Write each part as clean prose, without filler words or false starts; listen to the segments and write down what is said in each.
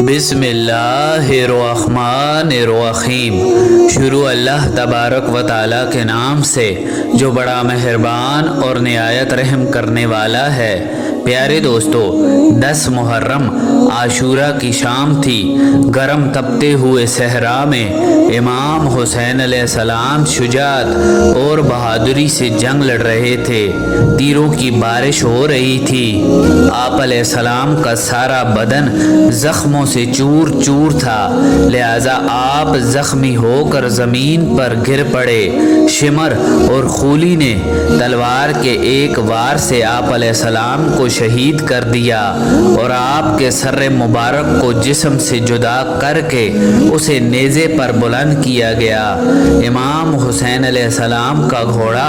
بسم اللہ الرحمن الرحیم۔ شروع اللہ تبارک و تعالیٰ کے نام سے جو بڑا مہربان اور نہایت رحم کرنے والا ہے۔ پیارے دوستو، 10 محرم عاشورہ کی شام تھی۔ گرم تپتے ہوئے صحرا میں امام حسین علیہ السلام شجاعت اور بہادری سے جنگ لڑ رہے تھے۔ تیروں کی بارش ہو رہی تھی۔ آپ علیہ السلام کا سارا بدن زخموں سے چور چور تھا، لہذا آپ زخمی ہو کر زمین پر گر پڑے۔ شمر اور خولی نے تلوار کے ایک وار سے آپ علیہ السلام کو شہید کر دیا اور آپ کے سر مبارک کو جسم سے جدا کر کے اسے نیزے پر بلند کیا گیا۔ امام حسین علیہ السلام کا گھوڑا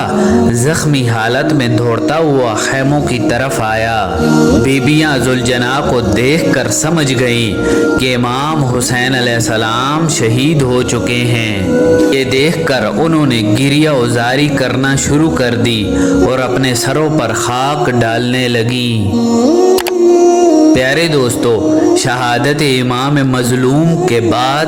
زخمی حالت میں دوڑتا ہوا خیموں کی طرف آیا۔ بیبیاں ذوالجناح کو دیکھ کر سمجھ گئیں کہ امام حسین علیہ السلام شہید ہو چکے ہیں۔ یہ دیکھ کر انہوں نے گریہ وزاری کرنا شروع کر دی اور اپنے سروں پر خاک ڈالنے لگیں۔ پیارے دوستو، شہادت امام مظلوم کے بعد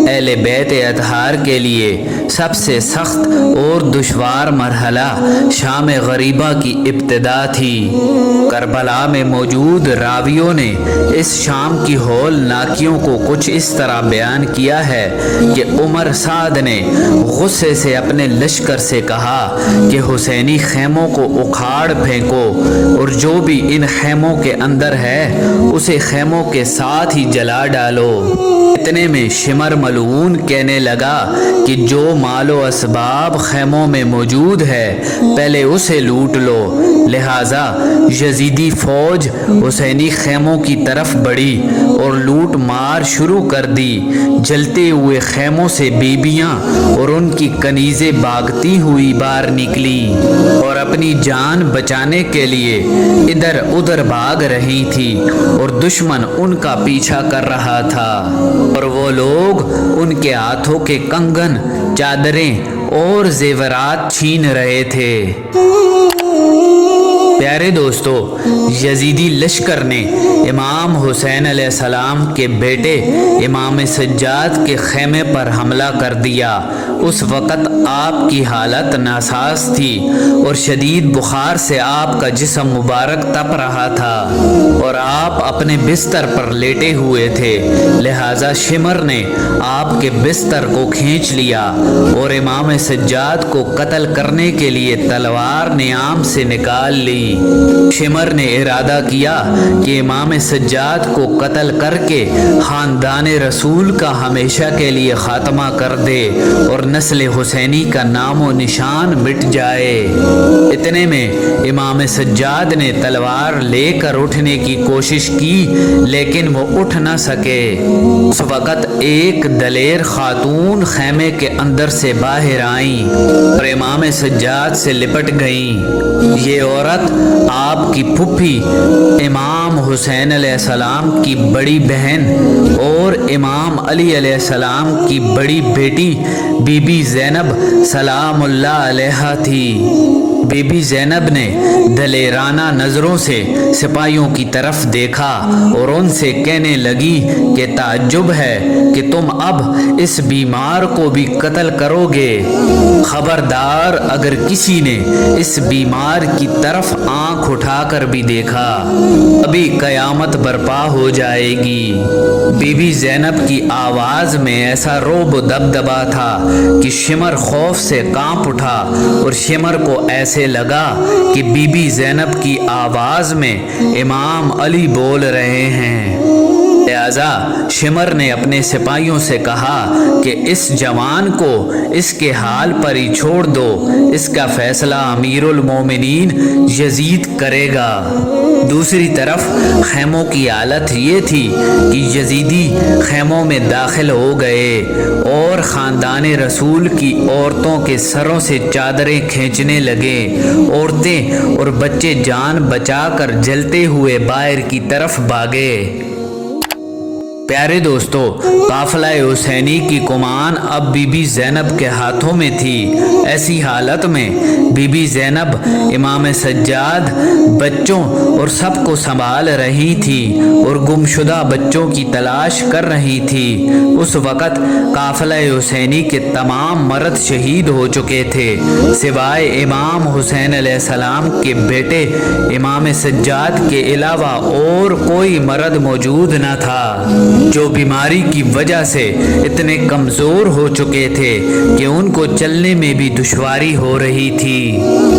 اہل بیت اطہار کے لیے سب سے سخت اور دشوار مرحلہ شام غریبہ کی ابتدا تھی۔ کربلا میں موجود راویوں نے اس شام کی ہول ناکیوں کو کچھ اس طرح بیان کیا ہے کہ عمر سعد نے غصے سے اپنے لشکر سے کہا کہ حسینی خیموں کو اکھاڑ پھینکو اور جو بھی ان خیموں کے اندر ہے اسے خیموں کے ساتھ ہی جلا ڈالو۔ اتنے میں شمر ملعون کہنے لگا کہ جو مال و اسباب خیموں میں موجود ہے پہلے اسے لوٹ لو۔ لہٰذا یزیدی فوج حسینی خیموں کی طرف بڑھی اور لوٹ مار شروع کر دی۔ جلتے ہوئے خیموں سے بیبیاں اور ان کی کنیزیں بھاگتی ہوئی باہر نکلی اور اپنی جان بچانے کے لیے ادھر ادھر بھاگ رہی تھی اور دشمن ان کا پیچھا کر رہا تھا اور وہ لوگ ان کے ہاتھوں کے کنگن، چادریں اور زیورات چھین رہے تھے۔ پیارے دوستو، یزیدی لشکر نے امام حسین علیہ السلام کے بیٹے امام سجاد کے خیمے پر حملہ کر دیا۔ اس وقت آپ کی حالت ناساز تھی اور شدید بخار سے آپ کا جسم مبارک تپ رہا تھا اور آپ اپنے بستر پر لیٹے ہوئے تھے، لہٰذا شمر نے آپ کے بستر کو کھینچ لیا اور امام سجاد کو قتل کرنے کے لیے تلوار نیام سے نکال لی۔ شمر نے ارادہ کیا کہ امام سجاد کو قتل کر کے خاندان رسول کا ہمیشہ کے لیے خاتمہ کر دے اور نسل حسینی کا نام و نشان مٹ جائے۔ اتنے میں امام سجاد نے تلوار لے کر اٹھنے کی کوشش کی لیکن وہ اٹھ نہ سکے۔ اس وقت ایک دلیر خاتون خیمے کے اندر سے باہر آئیں اور امام سجاد سے لپٹ گئیں۔ یہ عورت آپ کی پھوپھی امام حسین علیہ السلام کی بڑی بہن اور امام علی علیہ السلام کی بڑی بیٹی بی بی زینب سلام اللہ علیہا تھی۔ بی بی زینب نے دلیرانہ نظروں سے سپاہیوں کی طرف دیکھا اور ان سے کہنے لگی کہ تعجب ہے کہ تم اب اس بیمار کو بھی قتل کرو گے۔ خبردار اگر کسی نے اس بیمار کی طرف آنکھ اٹھا کر بھی دیکھا ابھی قیامت برپا ہو جائے گی۔ بی بی زینب کی آواز میں ایسا رعب و دبدبا تھا کہ شمر خوف سے کانپ اٹھا اور شمر کو ایسے لگا کہ بی بی زینب کی آواز میں امام علی بول رہے ہیں۔ لہذا شمر نے اپنے سپاہیوں سے کہا کہ اس جوان کو اس کے حال پر ہی چھوڑ دو، اس کا فیصلہ امیر المومنین یزید کرے گا۔ دوسری طرف خیموں کی حالت یہ تھی کہ یزیدی خیموں میں داخل ہو گئے اور خاندان رسول کی عورتوں کے سروں سے چادریں کھینچنے لگے۔ عورتیں اور بچے جان بچا کر جلتے ہوئے باہر کی طرف بھاگے۔ پیارے دوستو، قافلہ حسینی کی کمان اب بی بی زینب کے ہاتھوں میں تھی۔ ایسی حالت میں بی بی زینب امام سجاد، بچوں اور سب کو سنبھال رہی تھی اور گمشدہ بچوں کی تلاش کر رہی تھی۔ اس وقت قافلہ حسینی کے تمام مرد شہید ہو چکے تھے، سوائے امام حسین علیہ السلام کے بیٹے امام سجاد کے علاوہ اور کوئی مرد موجود نہ تھا، جو بیماری کی وجہ سے اتنے کمزور ہو چکے تھے کہ ان کو چلنے میں بھی دشواری ہو رہی تھی۔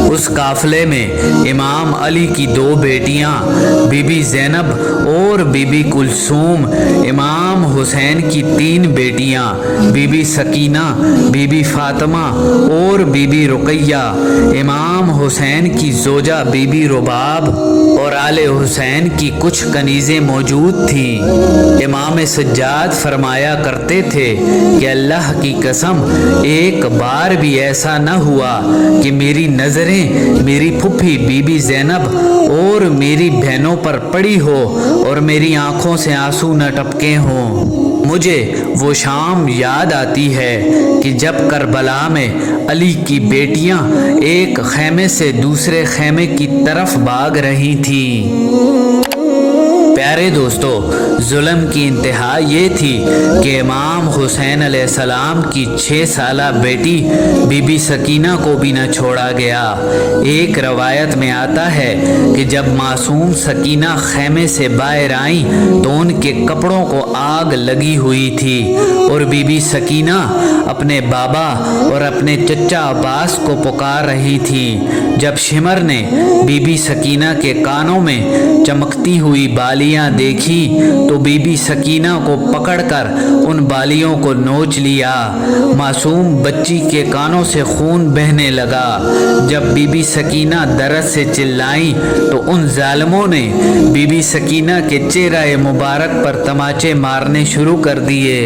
اس قافلے میں امام علی کی 2 بیٹیاں بی بی زینب اور بی بی کلثوم، امام حسین کی 3 بیٹیاں بی بی سکینہ، بی بی فاطمہ اور بی بی رقیہ، امام حسین کی زوجہ بی بی رباب اور آل حسین کی کچھ کنیزیں موجود تھیں۔ امام سجاد فرمایا کرتے تھے کہ اللہ کی قسم، ایک بار بھی ایسا نہ ہوا کہ میری نظریں میری پھپھی بی بی زینب اور میری بہنوں پر پڑی ہو اور میری آنکھوں سے آنسو نہ ٹپکے ہوں۔ مجھے وہ شام یاد آتی ہے کہ جب کربلا میں علی کی بیٹیاں ایک خیمے سے دوسرے خیمے کی طرف بھاگ رہی تھیں۔ پیارے دوستو، ظلم کی انتہا یہ تھی کہ امام حسین علیہ السلام کی 6 سالہ بیٹی بی بی سکینہ کو بھی نہ چھوڑا گیا۔ ایک روایت میں آتا ہے کہ جب معصوم سکینہ خیمے سے باہر آئیں تو ان کے کپڑوں کو آگ لگی ہوئی تھی اور بی بی سکینہ اپنے بابا اور اپنے چچا عباس کو پکار رہی تھی۔ جب شمر نے بی بی سکینہ کے کانوں میں چمکتی ہوئی بالیاں دیکھی تو بی بی سکینہ کو پکڑ کر ان بالیوں کو نوچ لیا۔ معصوم بچی کے کانوں سے خون بہنے لگا۔ جب بی بی سکینہ درد سے چلائیں تو ان ظالموں نے بی بی سکینہ کے چہرہ مبارک پر تماچے مارنے شروع کر دیے،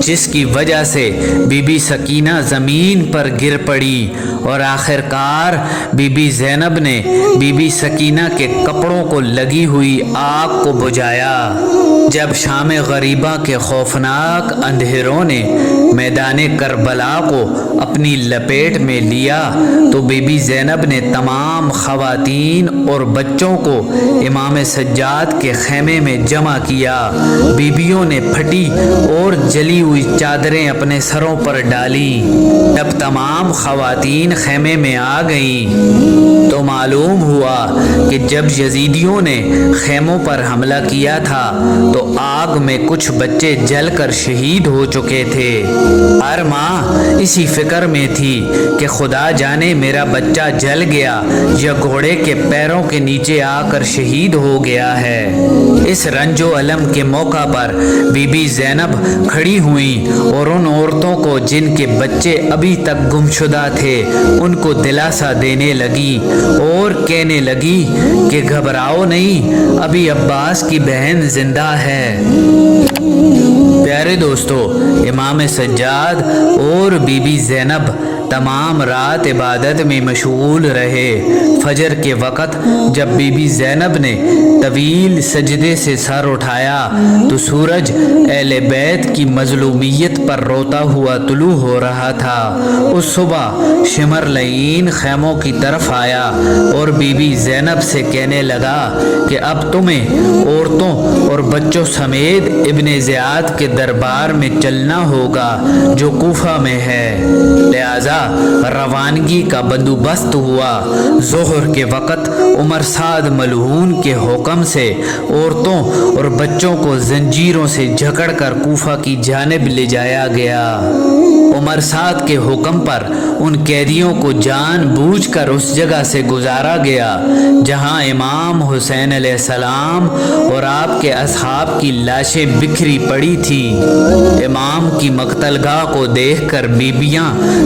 جس کی وجہ سے بی بی سکینہ زمین پر گر پڑی اور آخر کار بی بی زینب نے بی بی سکینہ کے کپڑوں کو لگی ہوئی آگ کو بجھایا۔ جب شام غریبہ کے خوفناک اندھیروں نے میدان کربلا کو اپنی لپیٹ میں لیا تو بی بی زینب نے تمام خواتین اور بچوں کو امام سجاد کے خیمے میں جمع کیا۔ بیبیوں نے پھٹی اور جلی ہوئی چادریں اپنے سروں پر ڈالیں۔ جب تمام خواتین خیمے میں آ گئیں تو معلوم ہوا کہ جب یزیدیوں نے خیموں پر حملہ کیا تھا تو آگ میں کچھ بچے جل کر شہید ہو چکے تھے۔ ہر ماں اسی فکر میں تھی کہ خدا جانے میرا بچہ جل گیا یا گھوڑے کے پیروں کے نیچے آ کر شہید ہو گیا ہے۔ اس رنج و الم کے موقع پر بی بی زینب کھڑی ہوئیں اور ان عورتوں کو جن کے بچے ابھی تک گمشدہ تھے ان کو دلاسا دینے لگی اور کہنے لگی کہ گھبراؤ نہیں، ابھی عباس کی بہن زندہ ہے۔ پیارے دوستو، امام سجاد اور بی بی زینب تمام رات عبادت میں مشغول رہے۔ فجر کے وقت جب بی بی زینب نے طویل سجدے سے سر اٹھایا تو سورج اہل بیت کی مظلومیت پر روتا ہوا طلوع ہو رہا تھا۔ اس صبح شمر لعین خیموں کی طرف آیا اور بی بی زینب سے کہنے لگا کہ اب تمہیں عورتوں اور بچوں سمیت ابن زیاد کے دربار میں چلنا ہوگا جو کوفہ میں ہے۔ لہذا روانگی کا بندوبست ہوا۔ ظہر کے وقت عمر سعد ملعون کے حکم سے عورتوں اور بچوں کو زنجیروں سے جکڑ کر کوفہ کی جانب لے جایا گیا۔ عمر سعد کے حکم پر ان قیدیوں کو جان بوجھ کر اس جگہ سے گزارا گیا جہاں امام حسین علیہ السلام اور آپ کے اصحاب کی لاشیں بکھری پڑی تھیں۔ امام کی مقتل گاہ کو دیکھ کر بیبیاں